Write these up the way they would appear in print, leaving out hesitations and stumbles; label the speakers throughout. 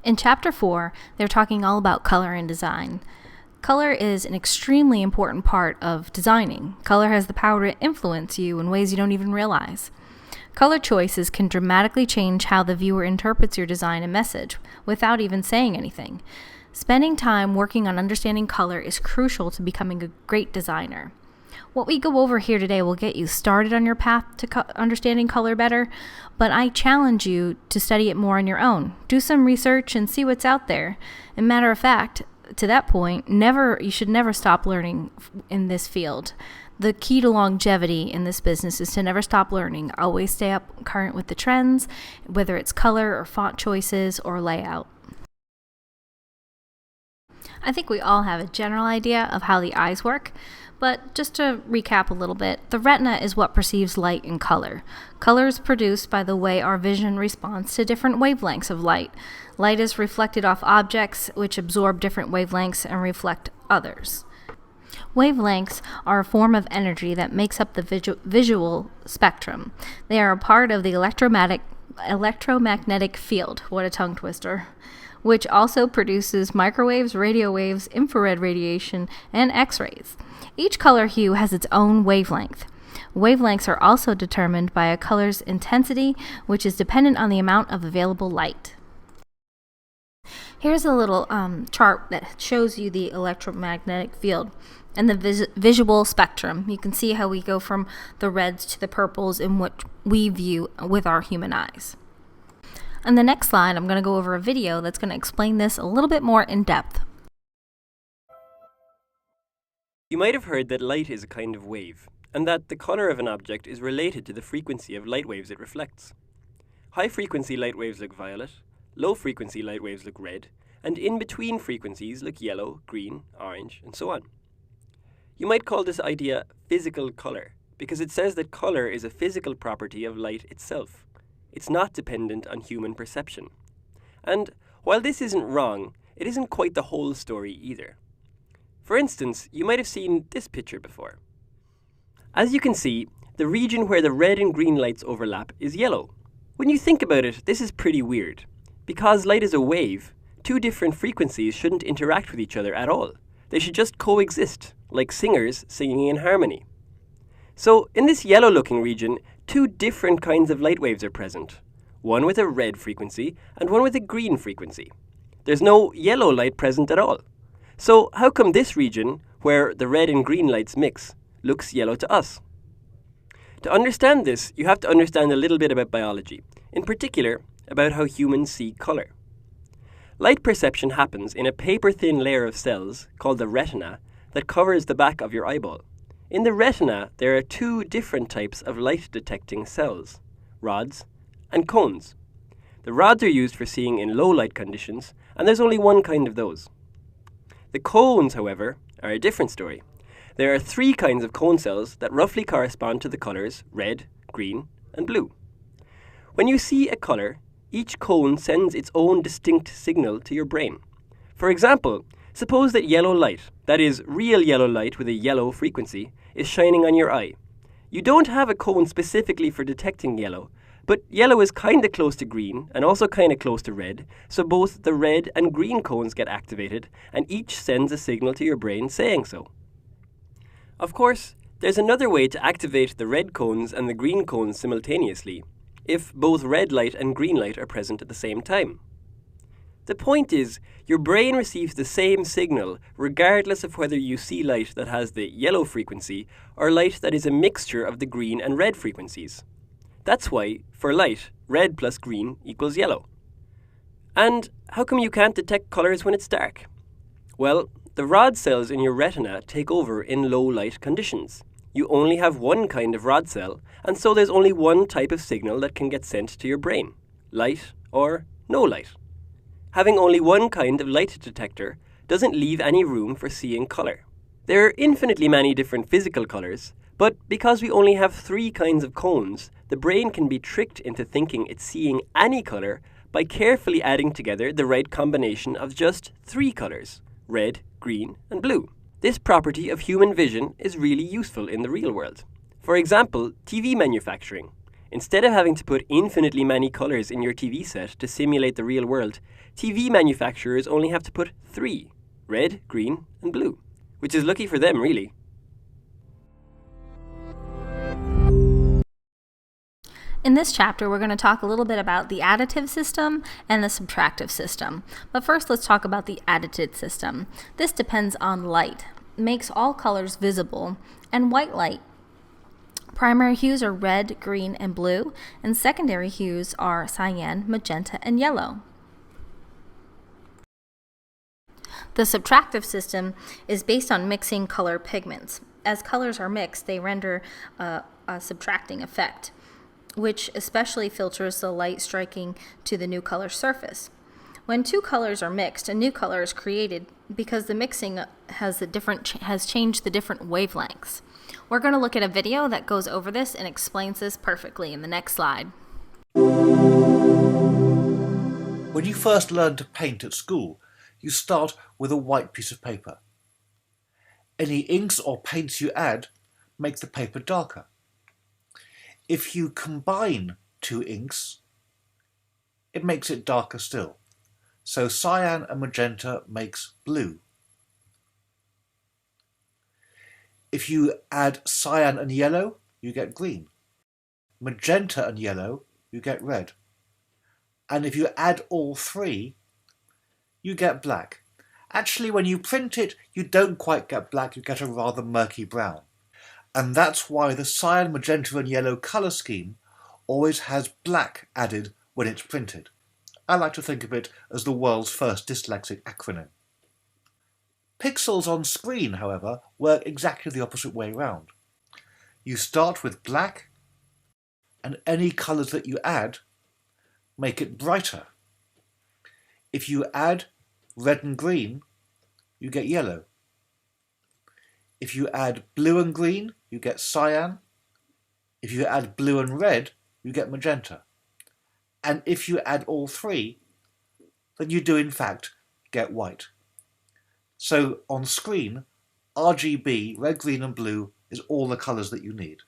Speaker 1: In Chapter 4, they're talking all about color and design. Color is an extremely important part of designing. Color has the power to influence you in ways you don't even realize. Color choices can dramatically change how the viewer interprets your design and message without even saying anything. Spending time working on understanding color is crucial to becoming a great designer. What we go over here today will get you started on your path to understanding color better, but I challenge you to study it more on your own. Do some research and see what's out there. And matter of fact, to that point, you should never stop learning in this field. The key to longevity in this business is to never stop learning. Always stay up current with the trends, whether it's color or font choices or layout. I think we all have a general idea of how the eyes work, but just to recap a little bit, the retina is what perceives light and color. Color is produced by the way our vision responds to different wavelengths of light. Light is reflected off objects, which absorb different wavelengths and reflect others. Wavelengths are a form of energy that makes up the visual spectrum. They are a part of the electromagnetic field, what a tongue twister, which also produces microwaves, radio waves, infrared radiation, and X-rays. Each color hue has its own wavelength. Wavelengths are also determined by a color's intensity, which is dependent on the amount of available light. Here's a little chart that shows you the electromagnetic field and the visual spectrum. You can see how we go from the reds to the purples in what we view with our human eyes. On the next slide, I'm going to go over a video that's going to explain this a little bit more in depth.
Speaker 2: You might have heard that light is a kind of wave, and that the color of an object is related to the frequency of light waves it reflects. High-frequency light waves look violet, low-frequency light waves look red, and in-between frequencies look yellow, green, orange, and so on. You might call this idea physical color, because it says that color is a physical property of light itself. It's not dependent on human perception. And while this isn't wrong, it isn't quite the whole story either. For instance, you might have seen this picture before. As you can see, the region where the red and green lights overlap is yellow. When you think about it, this is pretty weird. Because light is a wave, two different frequencies shouldn't interact with each other at all. They should just coexist, like singers singing in harmony. So, in this yellow-looking region, two different kinds of light waves are present. One with a red frequency and one with a green frequency. There's no yellow light present at all. So, how come this region, where the red and green lights mix, looks yellow to us? To understand this, you have to understand a little bit about biology, in particular, about how humans see color. Light perception happens in a paper-thin layer of cells, called the retina, that covers the back of your eyeball. In the retina, there are two different types of light-detecting cells, rods and cones. The rods are used for seeing in low light conditions, and there's only one kind of those. The cones, however, are a different story. There are three kinds of cone cells that roughly correspond to the colors red, green, and blue. When you see a color, each cone sends its own distinct signal to your brain. For example, suppose that yellow light, that is, real yellow light with a yellow frequency, is shining on your eye. You don't have a cone specifically for detecting yellow, but yellow is kinda close to green and also kinda close to red, so both the red and green cones get activated, and each sends a signal to your brain saying so. Of course, there's another way to activate the red cones and the green cones simultaneously, if both red light and green light are present at the same time. The point is, your brain receives the same signal regardless of whether you see light that has the yellow frequency or light that is a mixture of the green and red frequencies. That's why, for light, red plus green equals yellow. And how come you can't detect colors when it's dark? Well, the rod cells in your retina take over in low light conditions. You only have one kind of rod cell, and so there's only one type of signal that can get sent to your brain, light or no light. Having only one kind of light detector doesn't leave any room for seeing color. There are infinitely many different physical colors, but because we only have three kinds of cones, the brain can be tricked into thinking it's seeing any color by carefully adding together the right combination of just three colors, red, green, and blue. This property of human vision is really useful in the real world. For example, TV manufacturing. Instead of having to put infinitely many colours in your TV set to simulate the real world, TV manufacturers only have to put 3: red, green, and blue. Which is lucky for them, really.
Speaker 1: In this chapter, we're going to talk a little bit about the additive system and the subtractive system. But first, let's talk about the additive system. This depends on light. It makes all colors visible, and white light. Primary hues are red, green, and blue, and secondary hues are cyan, magenta, and yellow. The subtractive system is based on mixing color pigments. As colors are mixed, they render a subtracting effect, which especially filters the light striking to the new color surface. When two colors are mixed, a new color is created because the mixing has changed the different wavelengths. We're going to look at a video that goes over this and explains this perfectly in the next slide.
Speaker 3: When you first learn to paint at school, you start with a white piece of paper. Any inks or paints you add make the paper darker. If you combine two inks, it makes it darker still. So cyan and magenta makes blue. If you add cyan and yellow, you get green. Magenta and yellow, you get red. And if you add all three, you get black. Actually, when you print it, you don't quite get black, you get a rather murky brown. And that's why the cyan, magenta and yellow colour scheme always has black added when it's printed. I like to think of it as the world's first dyslexic acronym. Pixels on screen, however, work exactly the opposite way round. You start with black, and any colours that you add make it brighter. If you add red and green, you get yellow. If you add blue and green, you get cyan. If you add blue and red, you get magenta. And if you add all three, then you do in fact get white. So on screen, RGB, red, green and blue, is all the colours that you need.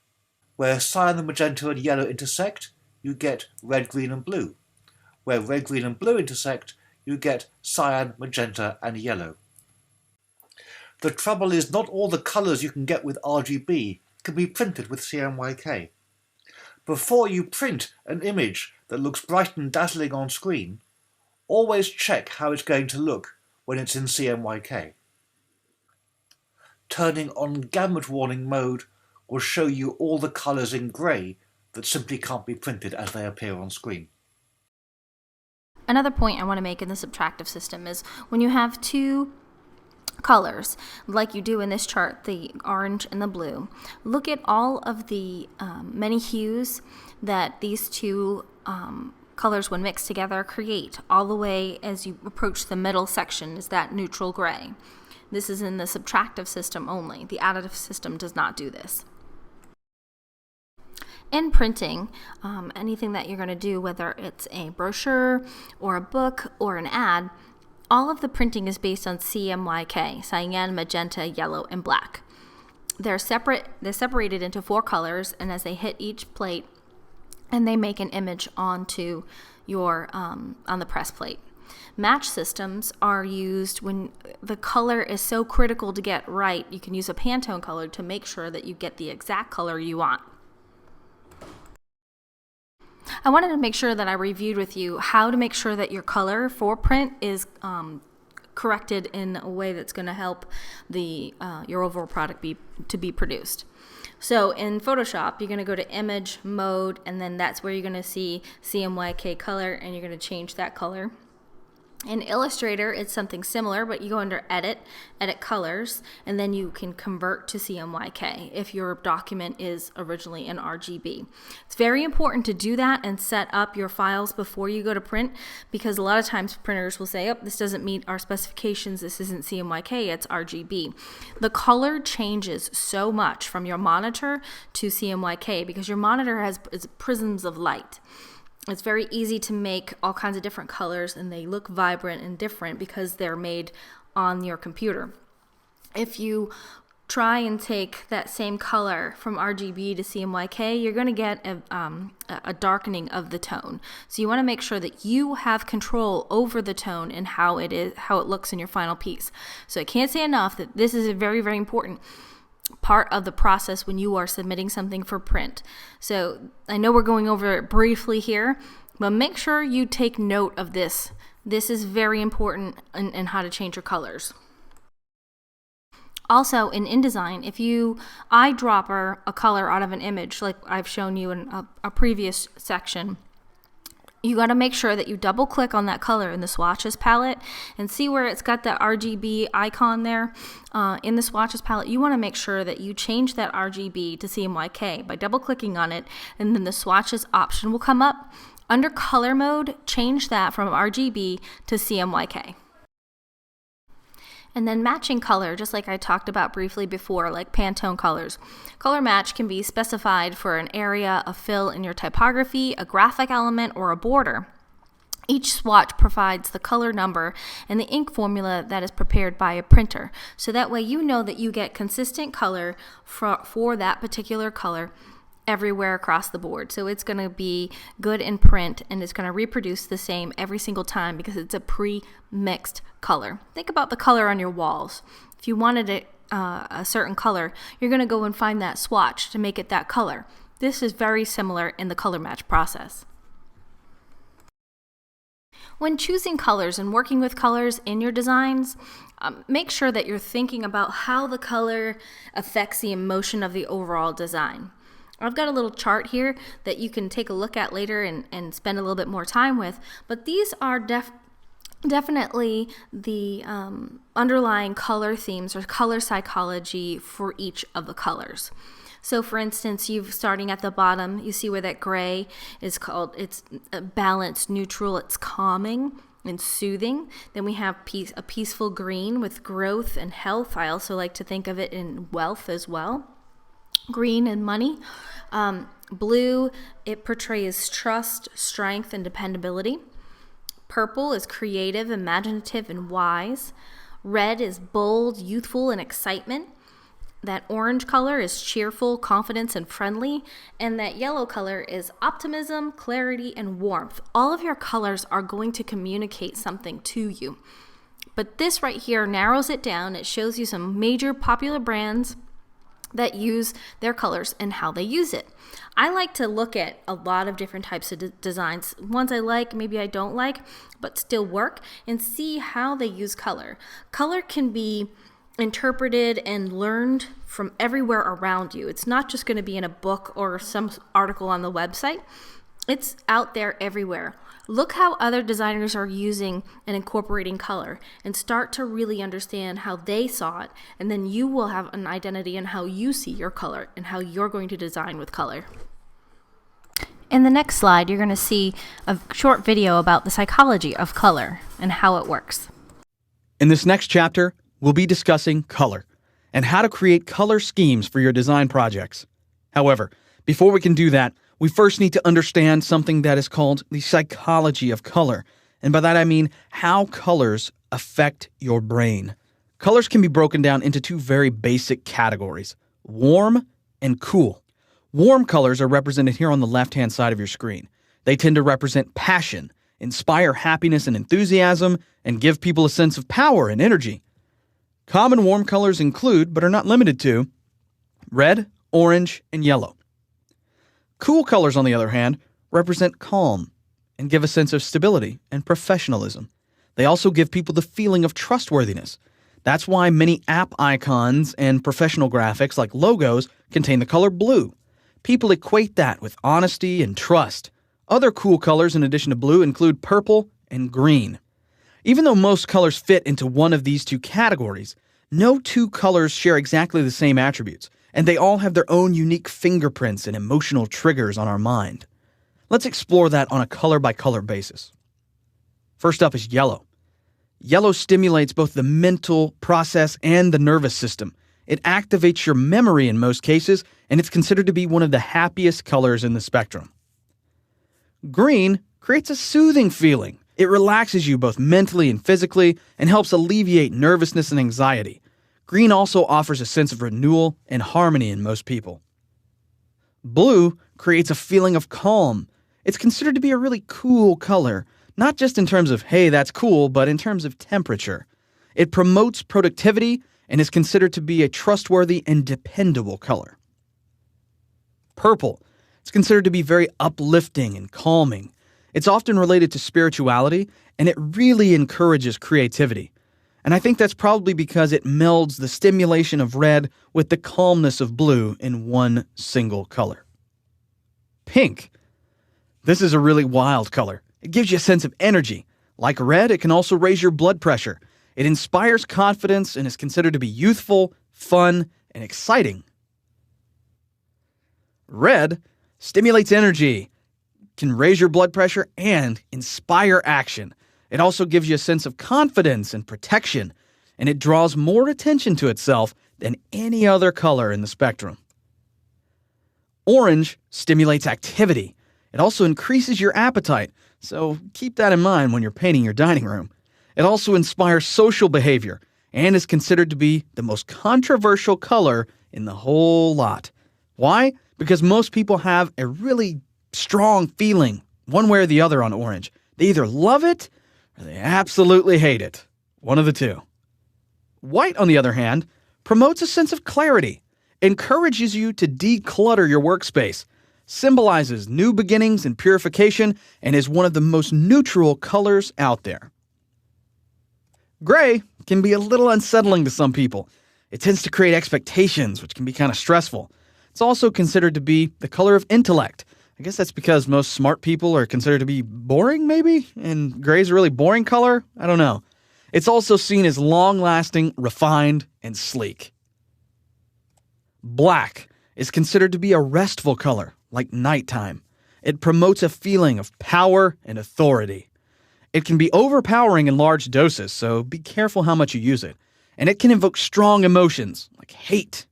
Speaker 3: Where cyan and magenta and yellow intersect, you get red, green and blue. Where red, green and blue intersect, you get cyan, magenta and yellow. The trouble is not all the colours you can get with RGB can be printed with CMYK. Before you print an image that looks bright and dazzling on screen, always check how it's going to look when it's in CMYK. Turning on gamut warning mode will show you all the colours in grey that simply can't be printed as they appear on screen.
Speaker 1: Another point I want to make in the subtractive system is when you have two colors, like you do in this chart, the orange and the blue, look at all of the many hues that these two colors, when mixed together, create, all the way as you approach the middle section is that neutral gray. This is in the subtractive system only. The additive system does not do this. In printing, anything that you're going to do, whether it's a brochure or a book or an ad, all of the printing is based on CMYK, cyan, magenta, yellow, and black. They're separated into 4 colors, and as they hit each plate, and they make an image onto your on the press plate. Match systems are used when the color is so critical to get right. You can use a Pantone color to make sure that you get the exact color you want. I wanted to make sure that I reviewed with you how to make sure that your color for print is corrected in a way that's going to help your overall product be produced. So in Photoshop, you're going to go to Image, Mode, and then that's where you're going to see CMYK color, and you're going to change that color. In Illustrator, it's something similar, but you go under Edit, Edit Colors, and then you can convert to CMYK if your document is originally in RGB. It's very important to do that and set up your files before you go to print, because a lot of times printers will say, oh, this doesn't meet our specifications, this isn't CMYK, it's RGB. The color changes so much from your monitor to CMYK because your monitor has prisms of light. It's very easy to make all kinds of different colors, and they look vibrant and different because they're made on your computer. If you try and take that same color from RGB to CMYK, you're going to get a darkening of the tone. So you want to make sure that you have control over the tone and how it looks in your final piece. So I can't say enough that this is a very, very important part of the process when you are submitting something for print. So I know we're going over it briefly here, but make sure you take note of this. This is very important in how to change your colors. Also, in InDesign, if you eyedropper a color out of an image, like I've shown you in a previous section, you got to make sure that you double click on that color in the swatches palette and see where it's got that RGB icon there in the swatches palette. You want to make sure that you change that RGB to CMYK by double clicking on it, and then the swatches option will come up. Under color mode, change that from RGB to CMYK. And then matching color, just like I talked about briefly before, like Pantone colors. Color match can be specified for an area, a fill in your typography, a graphic element, or a border. Each swatch provides the color number and the ink formula that is prepared by a printer. So that way you know that you get consistent color for that particular color everywhere across the board. So it's going to be good in print, and it's going to reproduce the same every single time because it's a pre-mixed color. Think about the color on your walls. If you wanted a certain color, you're going to go and find that swatch to make it that color. This is very similar in the color match process. When choosing colors and working with colors in your designs, make sure that you're thinking about how the color affects the emotion of the overall design. I've got a little chart here that you can take a look at later and spend a little bit more time with, but these are definitely the underlying color themes or color psychology for each of the colors. So for instance, starting at the bottom, you see where that gray is called, it's balanced, neutral, it's calming and soothing. Then we have a peaceful green with growth and health. I also like to think of it in wealth as well. Green and money. Blue, it portrays trust, strength, and dependability. Purple is creative, imaginative, and wise. Red is bold, youthful, and excitement. That orange color is cheerful, confidence, and friendly. And that yellow color is optimism, clarity, and warmth. All of your colors are going to communicate something to you. But this right here narrows it down. It shows you some major popular brands that use their colors and how they use it. I like to look at a lot of different types of designs, ones I like, maybe I don't like, but still work, and see how they use color. Color can be interpreted and learned from everywhere around you. It's not just going to be in a book or some article on the website. It's out there everywhere. Look how other designers are using and incorporating color and start to really understand how they saw it, and then you will have an identity in how you see your color and how you're going to design with color. In the next slide, you're going to see a short video about the psychology of color and how it works.
Speaker 4: In this next chapter, we'll be discussing color and how to create color schemes for your design projects. However, before we can do that, we first need to understand something that is called the psychology of color. And by that I mean how colors affect your brain. Colors can be broken down into two very basic categories, warm and cool. Warm colors are represented here on the left-hand side of your screen. They tend to represent passion, inspire happiness and enthusiasm, and give people a sense of power and energy. Common warm colors include, but are not limited to, red, orange, and yellow. Cool colors, on the other hand, represent calm and give a sense of stability and professionalism. They also give people the feeling of trustworthiness. That's why many app icons and professional graphics like logos contain the color blue. People equate that with honesty and trust. Other cool colors in addition to blue include purple and green. Even though most colors fit into one of these two categories, no two colors share exactly the same attributes, and they all have their own unique fingerprints and emotional triggers on our mind. Let's explore that on a color-by-color basis. First up is yellow. Yellow stimulates both the mental process and the nervous system. It activates your memory in most cases, and it's considered to be one of the happiest colors in the spectrum. Green creates a soothing feeling. It relaxes you both mentally and physically and helps alleviate nervousness and anxiety. Green also offers a sense of renewal and harmony in most people. Blue creates a feeling of calm. It's considered to be a really cool color, not just in terms of, hey, that's cool, but in terms of temperature. It promotes productivity and is considered to be a trustworthy and dependable color. Purple. It's considered to be very uplifting and calming. It's often related to spirituality, and it really encourages creativity. And I think that's probably because it melds the stimulation of red with the calmness of blue in one single color. Pink. This is a really wild color. It gives you a sense of energy. Like red, it can also raise your blood pressure. It inspires confidence and is considered to be youthful, fun, and exciting. Red stimulates energy, can raise your blood pressure, and inspire action. It also gives you a sense of confidence and protection, and it draws more attention to itself than any other color in the spectrum. Orange stimulates activity. It also increases your appetite, so keep that in mind when you're painting your dining room. It also inspires social behavior and is considered to be the most controversial color in the whole lot. Why? Because most people have a really strong feeling one way or the other on orange. They either love it or they absolutely hate it. One of the two. White, on the other hand, promotes a sense of clarity, encourages you to declutter your workspace, symbolizes new beginnings and purification, and is one of the most neutral colors out there. Gray can be a little unsettling to some people. It tends to create expectations, which can be kind of stressful. It's also considered to be the color of intellect. I guess that's because most smart people are considered to be boring, maybe? And gray's a really boring color? I don't know. It's also seen as long-lasting, refined, and sleek. Black is considered to be a restful color, like nighttime. It promotes a feeling of power and authority. It can be overpowering in large doses, so be careful how much you use it. And it can evoke strong emotions, like hate.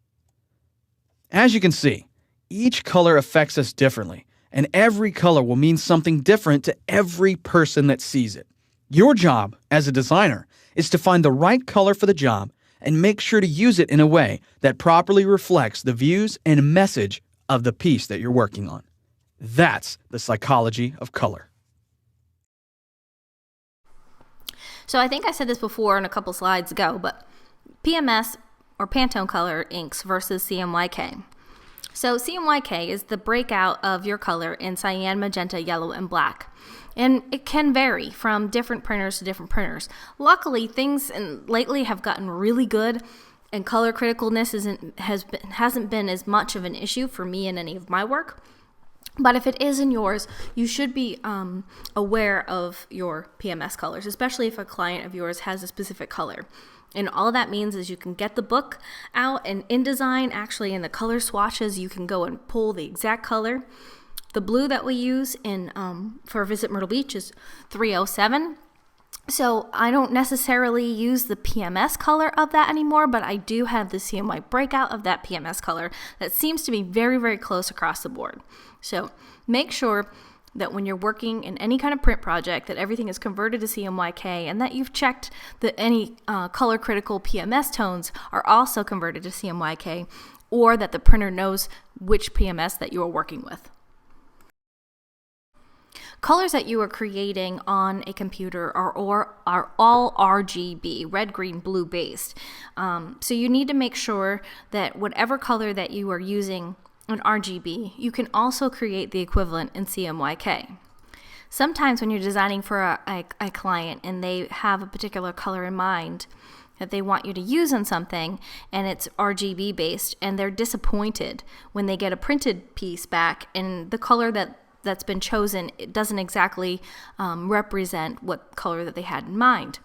Speaker 4: As you can see, each color affects us differently, and every color will mean something different to every person that sees it. Your job as a designer is to find the right color for the job and make sure to use it in a way that properly reflects the views and message of the piece that you're working on. That's the psychology of color.
Speaker 1: So I think I said this before in a couple slides ago, but PMS or Pantone color inks versus CMYK. So CMYK is the breakout of your color in cyan, magenta, yellow, and black. And it can vary from different printers to different printers. Luckily, things lately have gotten really good, and color criticalness hasn't been as much of an issue for me in any of my work. But if it is in yours, you should be aware of your PMS colors, especially if a client of yours has a specific color. And all that means is you can get the book out, and InDesign, actually in the color swatches, you can go and pull the exact color. The blue that we use for Visit Myrtle Beach is 307. So I don't necessarily use the PMS color of that anymore, but I do have the CMY breakout of that PMS color that seems to be very, very close across the board. So make sure that when you're working in any kind of print project that everything is converted to CMYK and that you've checked that any color critical PMS tones are also converted to CMYK, or that the printer knows which PMS that you are working with. Colors that you are creating on a computer are all RGB, red, green, blue based. So you need to make sure that whatever color that you are using in RGB, you can also create the equivalent in CMYK. Sometimes when you're designing for a client and they have a particular color in mind that they want you to use on something and it's RGB based, and they're disappointed when they get a printed piece back and the color that's been chosen, it doesn't exactly represent what color that they had in mind.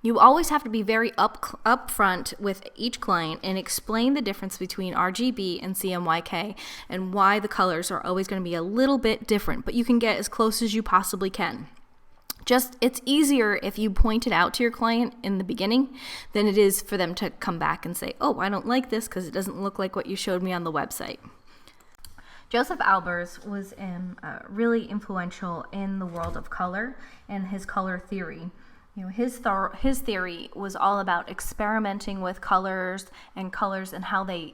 Speaker 1: You always have to be very upfront with each client and explain the difference between RGB and CMYK and why the colors are always going to be a little bit different, but you can get as close as you possibly can. It's easier if you point it out to your client in the beginning than it is for them to come back and say, oh, I don't like this because it doesn't look like what you showed me on the website. Joseph Albers was really influential in the world of color and his color theory. His theory was all about experimenting with colors and how they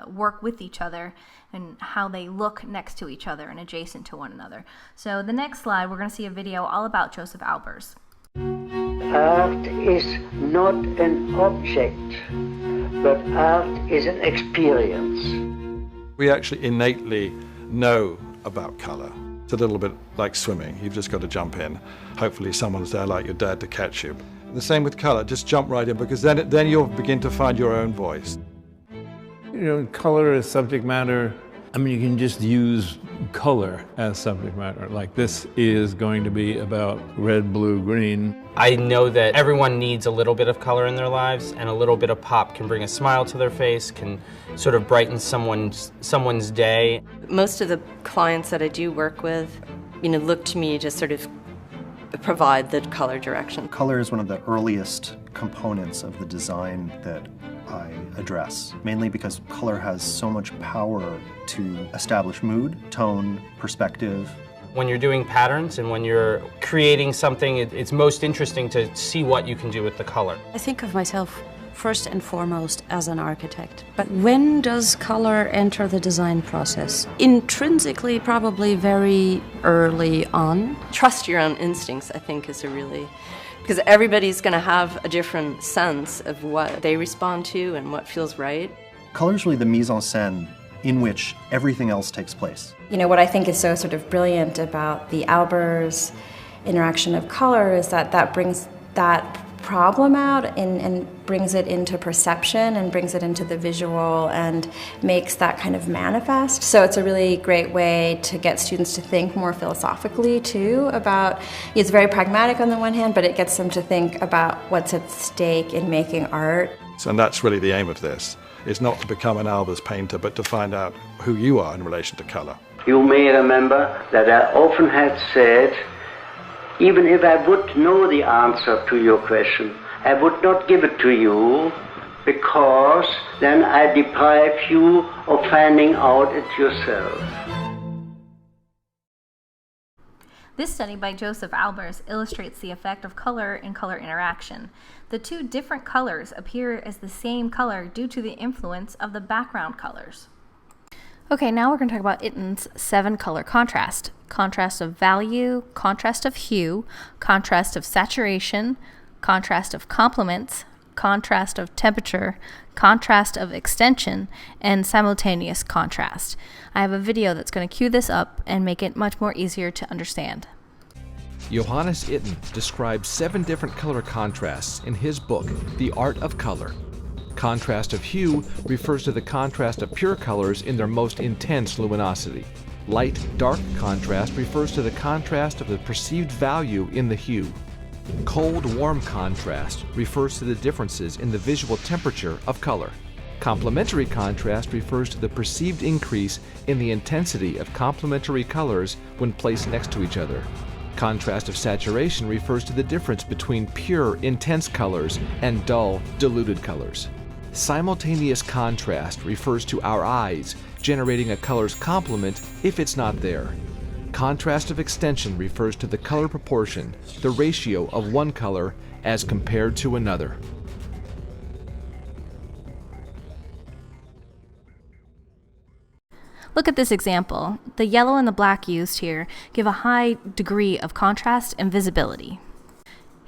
Speaker 1: work with each other and how they look next to each other and adjacent to one another. So the next slide, we're going to see a video all about Joseph Albers.
Speaker 5: Art is not an object, but art is an experience.
Speaker 6: We actually innately know about colour. It's a little bit like swimming. You've just got to jump in. Hopefully someone's there like your dad to catch you. The same with colour, just jump right in, because then you'll begin to find your own voice.
Speaker 7: You know, color as subject matter, I mean, you can just use color as subject matter. Like, this is going to be about red, blue, green.
Speaker 8: I know that everyone needs a little bit of color in their lives, and a little bit of pop can bring a smile to their face, can sort of brighten someone's day.
Speaker 9: Most of the clients that I do work with, look to me to sort of provide the color direction.
Speaker 10: Color is one of the earliest components of the design that I address, mainly because color has so much power to establish mood, tone, perspective.
Speaker 8: When you're doing patterns and when you're creating something, it's most interesting to see what you can do with the color.
Speaker 11: I think of myself first and foremost as an architect. But when does color enter the design process? Intrinsically, probably very early on.
Speaker 9: Trust your own instincts, I think, is because everybody's going to have a different sense of what they respond to and what feels right.
Speaker 10: Color is really the mise en scène in which everything else takes place.
Speaker 12: What I think is so sort of brilliant about the Albers interaction of color is that brings that problem out and brings it into perception and brings it into the visual and makes that kind of manifest. So it's a really great way to get students to think more philosophically too about, it's very pragmatic on the one hand, but it gets them to think about what's at stake in making art.
Speaker 6: And that's really the aim of this, is not to become an Albers painter, but to find out who you are in relation to colour.
Speaker 5: You may remember that I often had said, even if I would know the answer to your question, I would not give it to you, because then I deprive you of finding out it yourself.
Speaker 1: This study by Joseph Albers illustrates the effect of color and color interaction. The two different colors appear as the same color due to the influence of the background colors. Okay, now we're going to talk about Itten's 7-color contrast. Contrast of value, contrast of hue, contrast of saturation, contrast of complements, contrast of temperature, contrast of extension, and simultaneous contrast. I have a video that's going to cue this up and make it much more easier to understand.
Speaker 13: Johannes Itten describes 7 different color contrasts in his book, The Art of Color. Contrast of hue refers to the contrast of pure colors in their most intense luminosity. Light-dark contrast refers to the contrast of the perceived value in the hue. Cold-warm contrast refers to the differences in the visual temperature of color. Complementary contrast refers to the perceived increase in the intensity of complementary colors when placed next to each other. Contrast of saturation refers to the difference between pure, intense colors and dull, diluted colors. Simultaneous contrast refers to our eyes generating a color's complement if it's not there. Contrast of extension refers to the color proportion, the ratio of one color as compared to another.
Speaker 1: Look at this example. The yellow and the black used here give a high degree of contrast and visibility.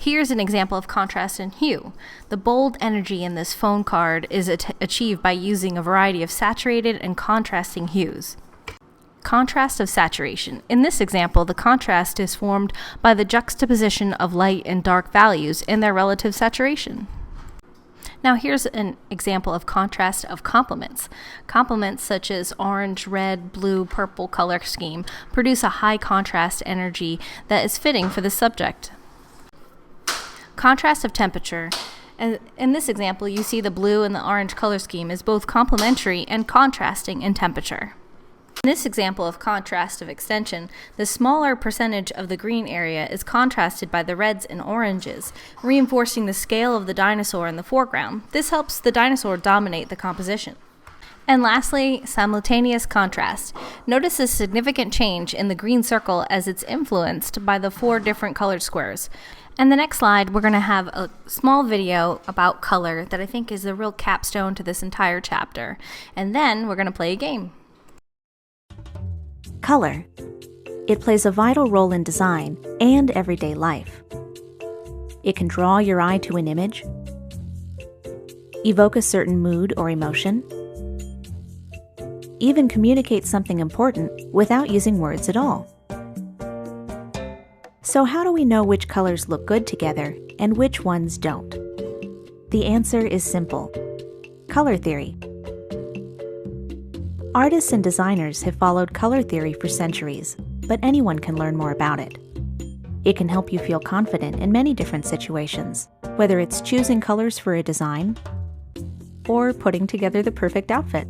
Speaker 1: Here's an example of contrast in hue. The bold energy in this phone card is achieved by using a variety of saturated and contrasting hues. Contrast of saturation. In this example, the contrast is formed by the juxtaposition of light and dark values in their relative saturation. Now here's an example of contrast of complements. Complements such as orange, red, blue, purple color scheme produce a high contrast energy that is fitting for the subject. Contrast of temperature. In this example, you see the blue and the orange color scheme is both complementary and contrasting in temperature. In this example of contrast of extension, the smaller percentage of the green area is contrasted by the reds and oranges, reinforcing the scale of the dinosaur in the foreground. This helps the dinosaur dominate the composition. And lastly, simultaneous contrast. Notice a significant change in the green circle as it's influenced by the 4 different colored squares. And the next slide, we're going to have a small video about color that I think is a real capstone to this entire chapter. And then we're going to play a game.
Speaker 14: Color. It plays a vital role in design and everyday life. It can draw your eye to an image, evoke a certain mood or emotion, even communicate something important without using words at all. So how do we know which colors look good together and which ones don't? The answer is simple. Color theory. Artists and designers have followed color theory for centuries, but anyone can learn more about it. It can help you feel confident in many different situations, whether it's choosing colors for a design or putting together the perfect outfit.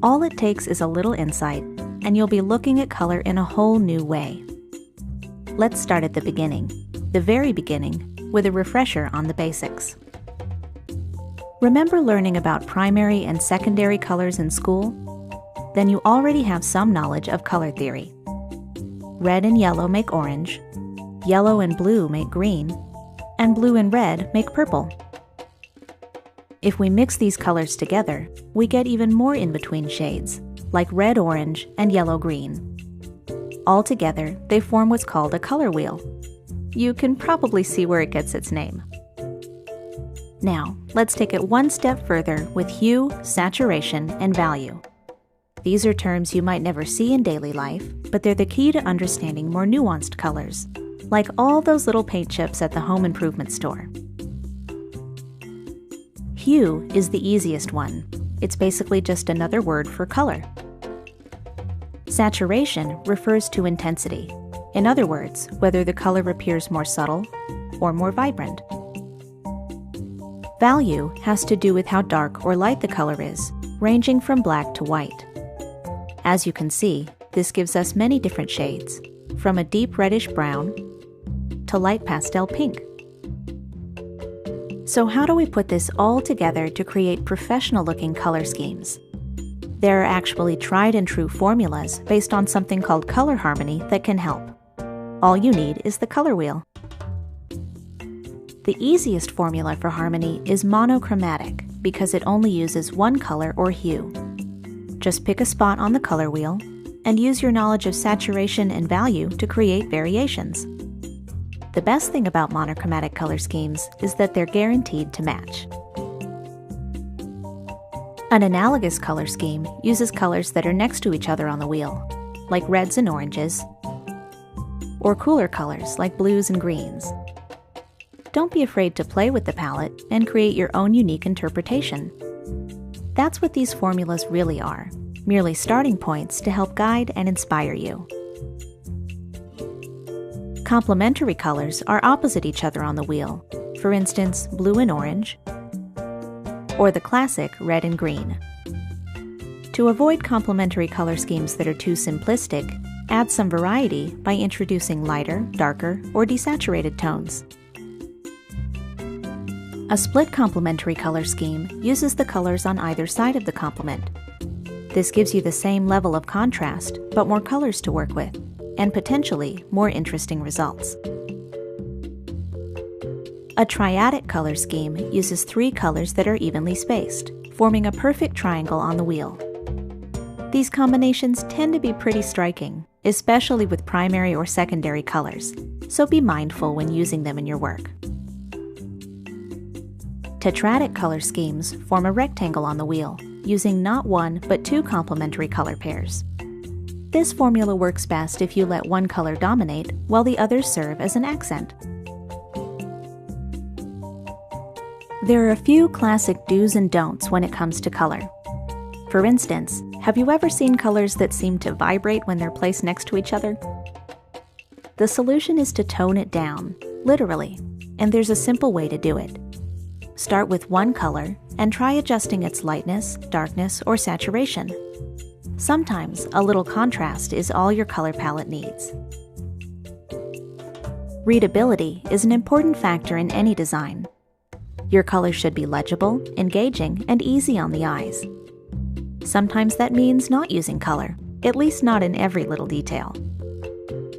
Speaker 14: All it takes is a little insight, and you'll be looking at color in a whole new way. Let's start at the beginning, the very beginning, with a refresher on the basics. Remember learning about primary and secondary colors in school? Then you already have some knowledge of color theory. Red and yellow make orange, yellow and blue make green, and blue and red make purple. If we mix these colors together, we get even more in-between shades, like red-orange and yellow-green. Altogether, they form what's called a color wheel. You can probably see where it gets its name. Now, let's take it one step further with hue, saturation, and value. These are terms you might never see in daily life, but they're the key to understanding more nuanced colors, like all those little paint chips at the home improvement store. Hue is the easiest one. It's basically just another word for color. Saturation refers to intensity. In other words, whether the color appears more subtle or more vibrant. Value has to do with how dark or light the color is, ranging from black to white. As you can see, this gives us many different shades, from a deep reddish brown to light pastel pink. So how do we put this all together to create professional-looking color schemes? There are actually tried and true formulas based on something called color harmony that can help. All you need is the color wheel. The easiest formula for harmony is monochromatic because it only uses one color or hue. Just pick a spot on the color wheel and use your knowledge of saturation and value to create variations. The best thing about monochromatic color schemes is that they're guaranteed to match. An analogous color scheme uses colors that are next to each other on the wheel, like reds and oranges, or cooler colors like blues and greens. Don't be afraid to play with the palette and create your own unique interpretation. That's what these formulas really are, merely starting points to help guide and inspire you. Complementary colors are opposite each other on the wheel, for instance, blue and orange, or the classic red and green. To avoid complementary color schemes that are too simplistic, add some variety by introducing lighter, darker, or desaturated tones. A split complementary color scheme uses the colors on either side of the complement. This gives you the same level of contrast, but more colors to work with, and potentially more interesting results. A triadic color scheme uses 3 colors that are evenly spaced, forming a perfect triangle on the wheel. These combinations tend to be pretty striking, especially with primary or secondary colors, so be mindful when using them in your work. Tetradic color schemes form a rectangle on the wheel, using not 1 but 2 complementary color pairs. This formula works best if you let one color dominate while the others serve as an accent. There are a few classic do's and don'ts when it comes to color. For instance, have you ever seen colors that seem to vibrate when they're placed next to each other? The solution is to tone it down, literally, and there's a simple way to do it. Start with one color and try adjusting its lightness, darkness, or saturation. Sometimes a little contrast is all your color palette needs. Readability is an important factor in any design. Your colors should be legible, engaging, and easy on the eyes. Sometimes that means not using color, at least not in every little detail.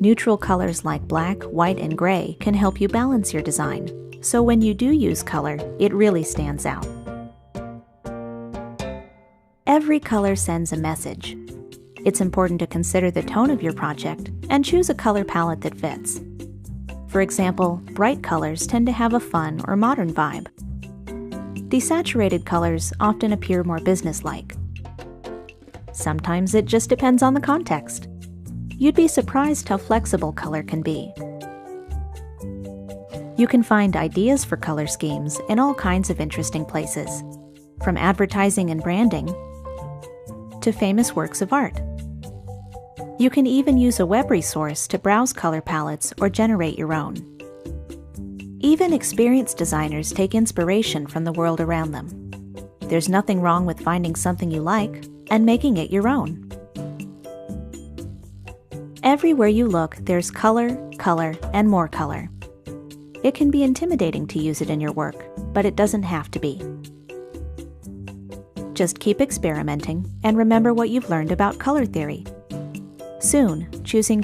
Speaker 14: Neutral colors like black, white, and gray can help you balance your design, so when you do use color, it really stands out. Every color sends a message. It's important to consider the tone of your project and choose a color palette that fits. For example, bright colors tend to have a fun or modern vibe. Desaturated colors often appear more businesslike. Sometimes it just depends on the context. You'd be surprised how flexible color can be. You can find ideas for color schemes in all kinds of interesting places, from advertising and branding to famous works of art. You can even use a web resource to browse color palettes or generate your own. Even experienced designers take inspiration from the world around them. There's nothing wrong with finding something you like and making it your own. Everywhere you look, there's color, color, and more color. It can be intimidating to use it in your work, but it doesn't have to be. Just keep experimenting and remember what you've learned about color theory. Soon, choosing